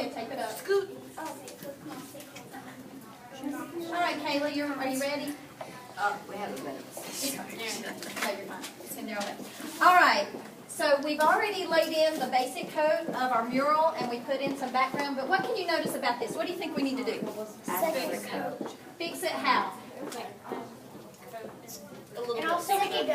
ahead, tape it up. Scoot. All right, Kayla, are you ready? We have a minute. No, you're fine. It's in there already. All right. So we've already laid in the basic coat of our mural, and we put in some background. But what can you notice about this? What do you think we need to do? Fix the coat. Fix it how? And also make it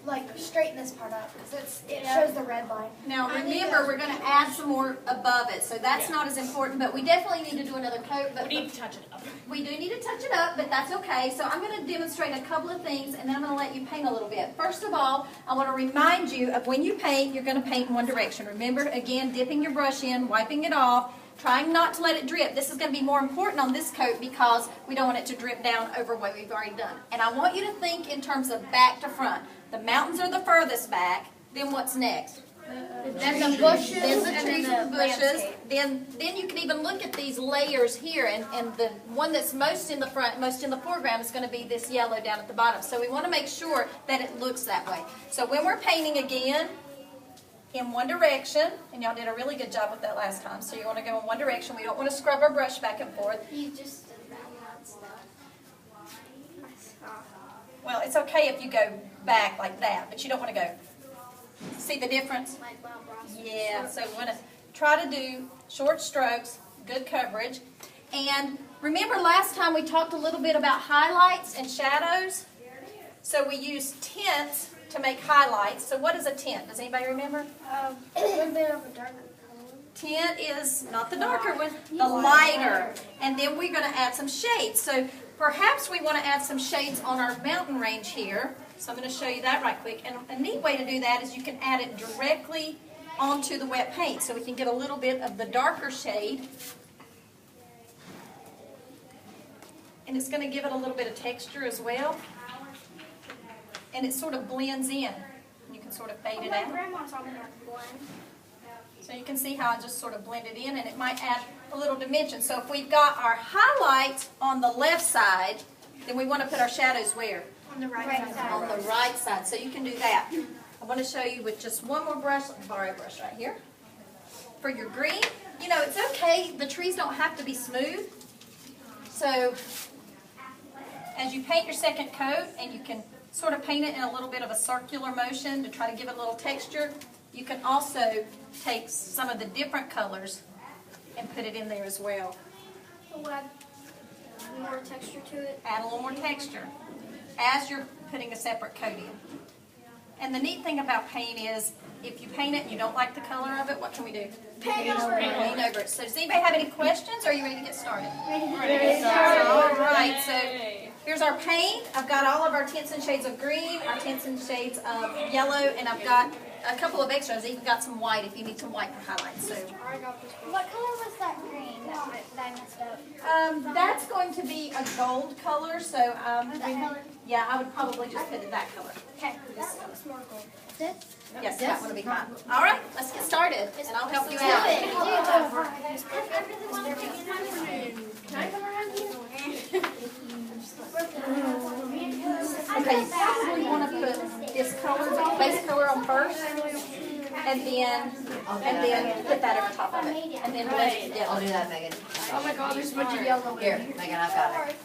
like straighten this part up because it shows the red line. Now remember, we're going to add some more above it, so that's not as important. But we definitely need to do another coat. But We need to touch it up. we do need to touch it up, but that's okay. So I'm going to demonstrate a couple of things, and then I'm going to let you paint a little bit. First of all, I want to remind you of when you paint, you're going to paint in one direction. Remember, again, dipping your brush in, wiping it off, trying not to let it drip. This is going to be more important on this coat because we don't want it to drip down over what we've already done. And I want you to think in terms of back to front. The mountains are the furthest back. Then what's next? Then the bushes, Then the and trees then and the bushes. landscape. Then you can even look at these layers here, and the one that's most in the front, most in the foreground is going to be this yellow down at the bottom. So we want to make sure that it looks that way. So when we're painting again, in one direction, and y'all did a really good job with that last time, so you want to go in one direction. We don't want to scrub our brush back and forth. You just did that. Well, it's okay if you go back like that, but you don't want to go. See the difference? Yeah, so we want to try to do short strokes, good coverage. And remember last time we talked a little bit about highlights and shadows? So we use tints to make highlights. So what is a tint? Does anybody remember? A little bit of a darker color. Tint is not the darker one, the lighter. And then we're going to add some shades. So perhaps we want to add some shades on our mountain range here. So I'm going to show you that right quick. And a neat way to do that is you can add it directly onto the wet paint. So we can get a little bit of the darker shade. And it's going to give it a little bit of texture as well. And it sort of blends in. You can sort of fade it My out. grandma taught me how to blend. So you can see how I just sort of blend it in, and it might add a little dimension. So if we've got our highlights on the left side, then we want to put our shadows where? On the right side. On the right side. So you can do that. I want to show you with just one more brush. Let me borrow a brush right here. For your green, you know, it's okay. The trees don't have to be smooth. So as you paint your second coat, and you can sort of paint it in a little bit of a circular motion to try to give it a little texture, you can also take some of the different colors and put it in there as well. We'll add more texture to it. Add a little more texture as you're putting a separate coat in. And the neat thing about paint is, if you paint it and you don't like the color of it, what can we do? Paint over it. Paint over it. So does anybody have any questions, or are you ready to get started? Ready. All right, so here's our paint. I've got all of our tints and shades of green, our tints and shades of yellow, and I've got a couple of extras. I've even got some white if you need some white for highlights. So What color was that green that I messed up? that's going to be a gold color. So That color? yeah, I would probably just put it that color. Okay. That looks more gold. This? Yes, that one will be fine. All right, let's get started, and I'll help you out. Okay, you probably want to put this color, base color on first, and then put that over top of it, and then blend it together. I'll do that, Megan. Oh my god, there's a bunch of yellow. Here, Megan, I've got it.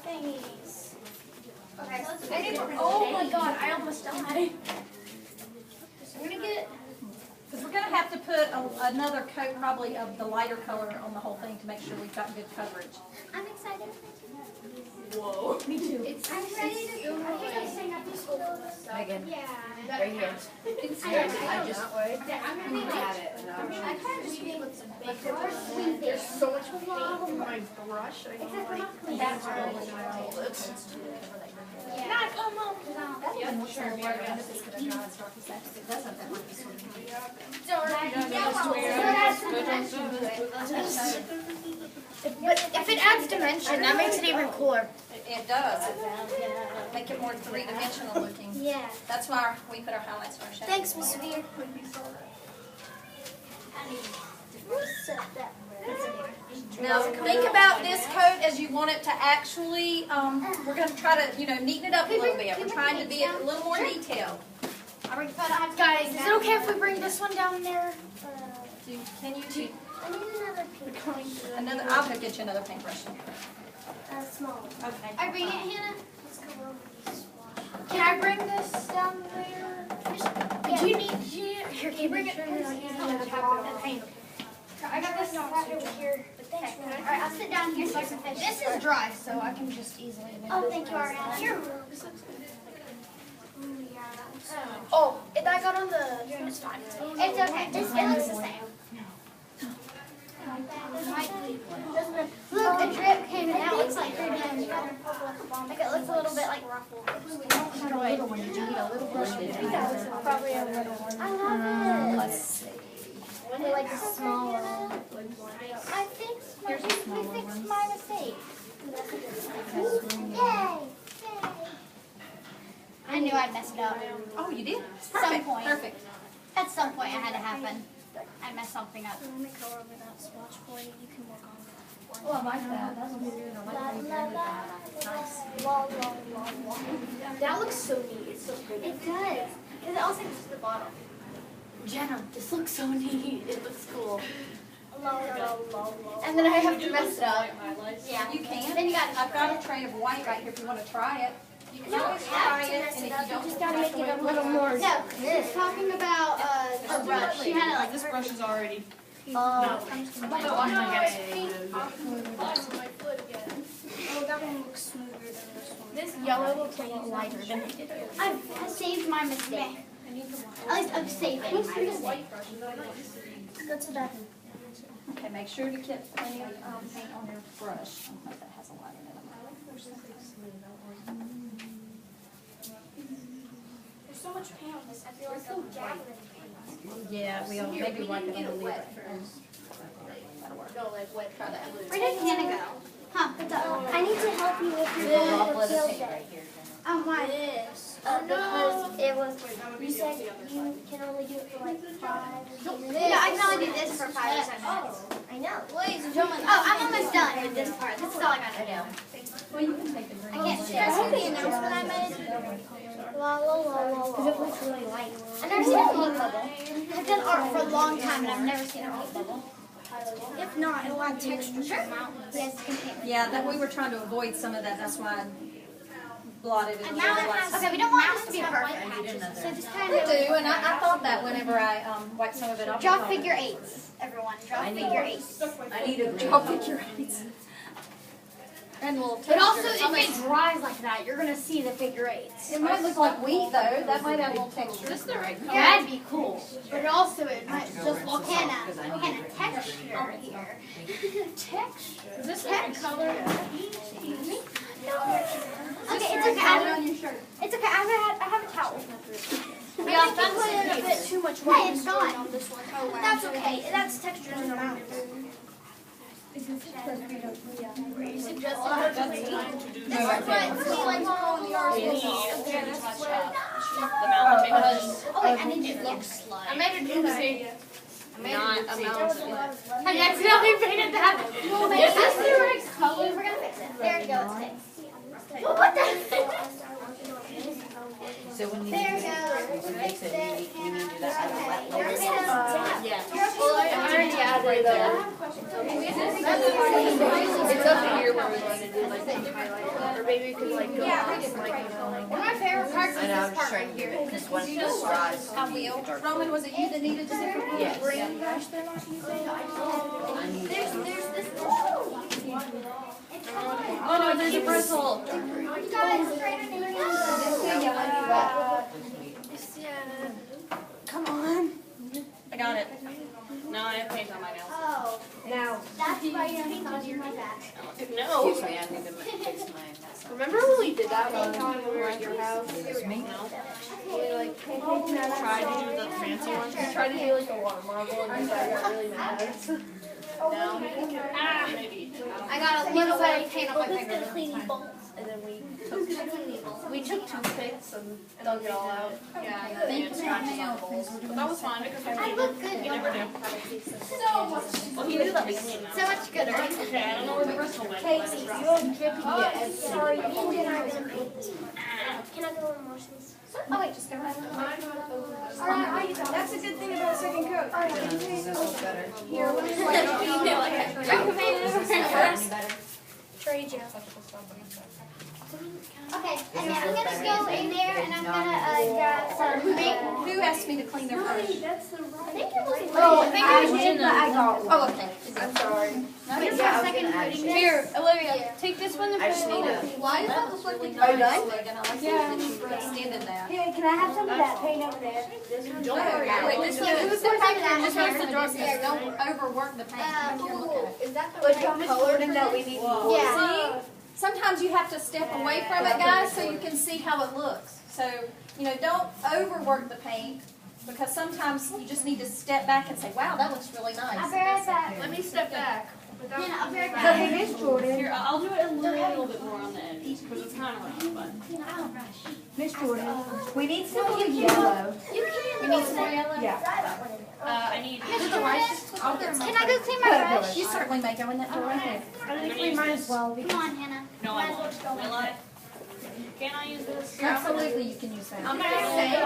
Okay. Oh my god, I almost died. I'm gonna get. Because we're going to have to put another coat probably of the lighter color on the whole thing to make sure we've got good coverage. I'm excited. Whoa. Me too. I'm ready to go. Megan, Yeah. right here. Here, I just had it. I tried to speak with some big brush. There's so much fog on my brush. I don't like That's really nice. Nah, come on. That one sure where it's going to dry as dark as that. If it doesn't, that might be sort of But if it adds dimension, that makes it even cooler. It does. Make it more three-dimensional looking. Yeah. That's why we put our highlights on our shadows. Thanks, Miss Veer. Now think about this coat as you want it to actually, we're going to try to, neaten it up a little bit. We're trying to be a little more detailed. Guys, is it okay if we bring this one down there? Can you? I need another pink. I'll go get you another paintbrush. Small. Okay. I bring it, Hannah? Let's go over these. Can I bring this down there? Yeah. Do you need here, can you bring it? I got this right over here. Thanks, Alright, I'll sit down here so I can finish. This is dry, so I can just easily. Oh, thank you, Ariana. Here. Oh, that got on the. It's fine. It's okay. It looks the same. Look, the drip came and now it looks like you're done. Like it looks a little bit like ruffled. Probably a little one. I love it. Let's see. They're like the small one. I fixed my mistake. Yay! I knew I'd mess it up. Oh, you did? Some Perfect. point. Perfect. At some point it had to happen. I messed something up. Let me go over that swatch for you. You can work on that. Oh, I like that. That's what we're doing. I like how you blended that. Nice. That looks so neat. It's so pretty. It does. Because it also goes to the bottom. Jenna, this looks so neat. It looks cool. And then I have to mess it up. Yeah, you can. Then you gotta I've got a tray of white right here if you want to try it. You can always have try to it, mess and it if up. you don't, You just gotta make it a little more. No, she's talking about a brush. She had it like This brush is already. Oh, That one looks smoother than this one. This yellow looks a lot lighter than it did. I've saved my mistake. At least I'm saving my mistake. Go to that. Okay, make sure to get plenty of paint on your brush. I hope that has a lot in it. There's so much paint on this. I feel like I'm gathering paint. Yeah, we'll maybe wipe it on the lid. That'll work. Where did Hannah go? Huh? I need to help you with your field day. Why? Because it was, you said you can only do it for like 5 minutes. No, I can only do this for 5 or 7 minutes. I know. Ladies and gentlemen, I'm almost done with this part. This is all I gotta do. Well, you can take the green. I can't stress with the announcement I made. Because it looks really light. I've never seen a paint bubble. I've done art for a long time and I've never seen a paint bubble. If not, it'll add texture to the mountain. Yes, you can paint. Yeah, that we were trying to avoid some of that. That's why I blotted it. And now it has, okay, we don't want this to be perfect. So just kind We of do, and I thought that whenever I wiped some of it off. draw figure eights, everyone. Draw figure eights. I need a Draw figure eights. And little But also, texture. if it dries like that, you're gonna see the figure eights. It might look like wheat though. That might have a little texture. Is this the right color? That'd be cool. But also, it might just look Hannah, texture here. texture. Is this the right color? Okay, it's okay. It's okay. I have a towel. Yeah, that's Put in a bit too much Hey, white it's on gone. this one. But that's okay. That's texture in the mountain. You suggest No, That's what we like to call the art. the mountain because Oh wait, I need to. it looks like I made a oopsie. not a mountain. I accidentally painted that. Is this the right color? We're gonna fix it. There we go. It's fixed. What the? So when you There we fix go. it, you need to do that on a wet You're layer. okay. Yeah. Well, I already added It's up here where we want to do like the highlight, or maybe we could like go like one of my favorite parts I is know, I'm this just part trying right to here. give it, because when it just dries. I will. Roman, was it you that needed to do it? Yes. Green brush they're not using. I need There's this. Oh no, there's a bristle. You guys, straighten it Come on. I got it. No, I have paint on my nails. Oh, Now, that's why you painted your back. No. Excuse me, I need to fix my mess. remember when we did that one time when we were at your house? Excuse me? We like Tried to do the fancy one. we tried to do like a water marble and then I got really mad. No. Ah, maybe. I got a little bit of paint on my finger. And then we took toothpicks and dug it all out. Yeah, and then it scratches on the bowls. But that was fun because I I look good. you never do. Well, he knew that we cleaned them. So much gooder. Okay, I don't know where the bristle went. but it's rough. Sorry, you and I are going to paint this one. Can I go on motions? Oh wait, Just go right over. That's a good thing about a second coat. This is better. Here, let me trade you. Okay, and then I'm gonna go in there and I'm gonna grab some. Who asked me to clean their brush? I think it was. I got one. Oh, okay. I'm sorry. Here's Yeah, I my was second gonna add coating. it. Here, Olivia, Yeah. take this one. I just need a. Why does that look like we Are you done? Megan? I like that you extended that. Hey, can I have some of that paint over there? Wait, this is the paint. Just wants the door says, don't overwork the paint. Come here, look at it. Is that the right color that we need? Yeah. See? Sometimes you have to step away from it, guys, so you can see how it looks. So, don't overwork the paint, because sometimes you just need to step back and say, wow, that looks really I'll nice. be right back. Let me step back. Hannah, I'll be right back. Hey, Miss Jordan. Here, I'll do it a little bit more on the edge because it's kind of rough, but. Miss Jordan, we need some of the yellow. You can. You need some more yellow? Yeah. I need. Can I go clean my brush? You certainly may go in that door. I think we might as well. Come on, Hannah. No, I won't. Will I? Can I use this? Absolutely, you can use that. I'm gonna say.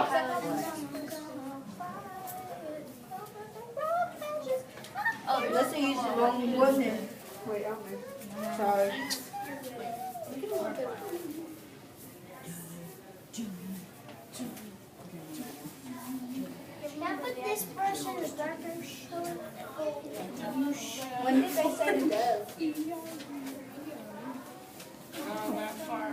Oh, let's use the wrong one then. Wait, I'll move. Sorry. Can I put this brush in the darker shade? When did they say to go? That far.